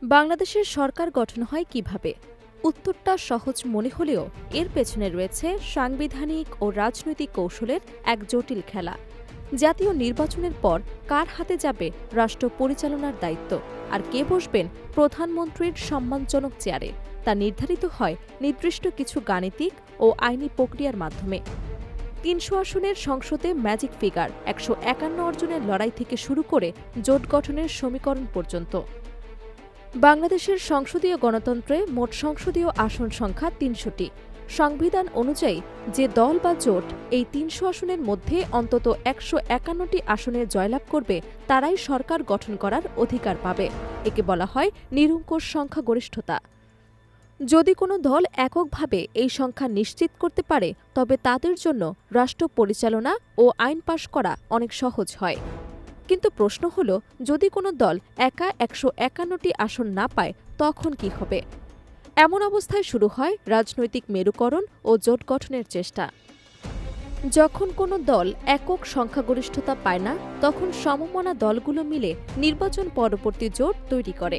বাংলাদেশের সরকার গঠন হয় কিভাবে? উত্তরটা সহজ মনে হলেও এর পেছনে রয়েছে সাংবিধানিক ও রাজনৈতিক কৌশলের এক জটিল খেলা। জাতীয় নির্বাচনের পর কার হাতে যাবে রাষ্ট্র পরিচালনার দায়িত্ব আর কে বসবেন প্রধানমন্ত্রীর সম্মানজনক চেয়ারে, তা নির্ধারিত হয় নির্দিষ্ট কিছু গাণিতিক ও আইনি প্রক্রিয়ার মাধ্যমে। ৩০০ আসনের সংসদে ম্যাজিক ফিগার ১৫১ অর্জনের লড়াই থেকে শুরু করে জোট গঠনের সমীকরণ পর্যন্ত। বাংলাদেশের সংসদীয় গণতন্ত্রে মোট সংসদীয় আসন সংখ্যা ৩০০টি। সংবিধান অনুযায়ী যে দল বা জোট এই ৩০০ আসনের মধ্যে অন্তত ১৫১টি আসনে জয়লাভ করবে তারাই সরকার গঠন করার অধিকার পাবে। একে বলা হয় নিরঙ্কুশ সংখ্যাগরিষ্ঠতা। যদি কোনো দল এককভাবে এই সংখ্যা নিশ্চিত করতে পারে তবে তাদের জন্য রাষ্ট্র পরিচালনা ও আইন পাশ করা অনেক সহজ হয়। কিন্তু প্রশ্ন হল, যদি কোনো দল একা ১৫১টি আসন না পায় তখন কি হবে? এমন অবস্থায় শুরু হয় রাজনৈতিক মেরুকরণ ও জোট গঠনের চেষ্টা। যখন কোনো দল একক সংখ্যাগরিষ্ঠতা পায় না তখন সমমনা দলগুলো মিলে নির্বাচন পরবর্তী জোট তৈরি করে।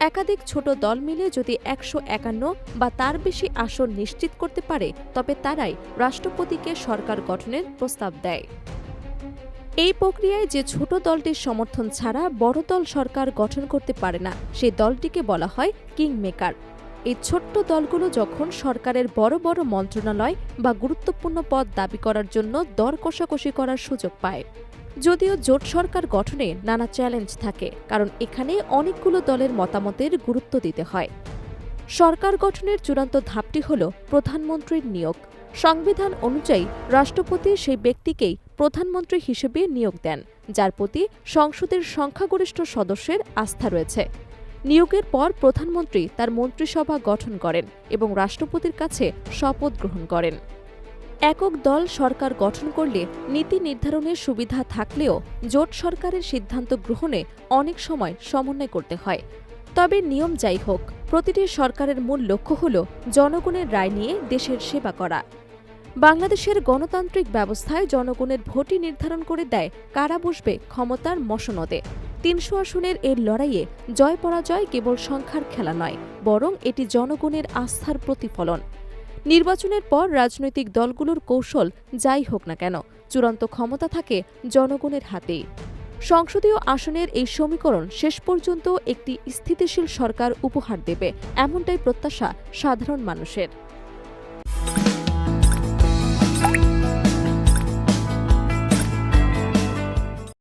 একাধিক ছোট দল মিলে যদি ১৫১ বা তার বেশি আসন নিশ্চিত করতে পারে তবে তারাই রাষ্ট্রপতিকে সরকার গঠনের প্রস্তাব দেয়। এই প্রক্রিয়ায় যে ছোট দলটির সমর্থন ছাড়া বড় দল সরকার গঠন করতে পারে না সেই দলটিকে বলা হয় কিং মেকার। এই ছোট্ট দলগুলো যখন সরকারের বড় বড় মন্ত্রণালয় বা গুরুত্বপূর্ণ পদ দাবি করার জন্য দর কষাকষি করার সুযোগ পায়। যদিও জোট সরকার গঠনে নানা চ্যালেঞ্জ থাকে, কারণ এখানে অনেকগুলো দলের মতামতের গুরুত্ব দিতে হয়। সরকার গঠনের চূড়ান্ত ধাপটি হল প্রধানমন্ত্রীর নিয়োগ। সংবিধান অনুযায়ী রাষ্ট্রপতি সেই ব্যক্তিকেই প্রধানমন্ত্রী হিসেবে নিয়োগ দেন যার প্রতি সংসদের সংখ্যাগরিষ্ঠ সদস্যের আস্থা রয়েছে। নিয়োগের পর প্রধানমন্ত্রী তার মন্ত্রিসভা গঠন করেন এবং রাষ্ট্রপতির কাছে শপথ গ্রহণ করেন। একক দল সরকার গঠন করলে নীতি নির্ধারণের সুবিধা থাকলেও জোট সরকারের সিদ্ধান্ত গ্রহণে অনেক সময় সমন্বয় করতে হয়। তবে নিয়ম যাই হোক, প্রতিটি সরকারের মূল লক্ষ্য হল জনগণের রায় নিয়ে দেশের সেবা করা। বাংলাদেশের গণতান্ত্রিক ব্যবস্থায় জনগণের ভোটই নির্ধারণ করে দেয় কারা বসবে ক্ষমতার মসনদে। ৩০০ আসনের এর লড়াইয়ে জয় পরাজয় কেবল সংখ্যার খেলা নয়, বরং এটি জনগণের আস্থার প্রতিফলন। নির্বাচনের পর রাজনৈতিক দলগুলোর কৌশল যাই হোক না কেন, চূড়ান্ত ক্ষমতা থাকে জনগণের হাতেই। সংসদীয় আসনের এই সমীকরণ শেষ পর্যন্ত একটি স্থিতিশীল সরকার উপহার দেবে, এমনটাই প্রত্যাশা সাধারণ মানুষের।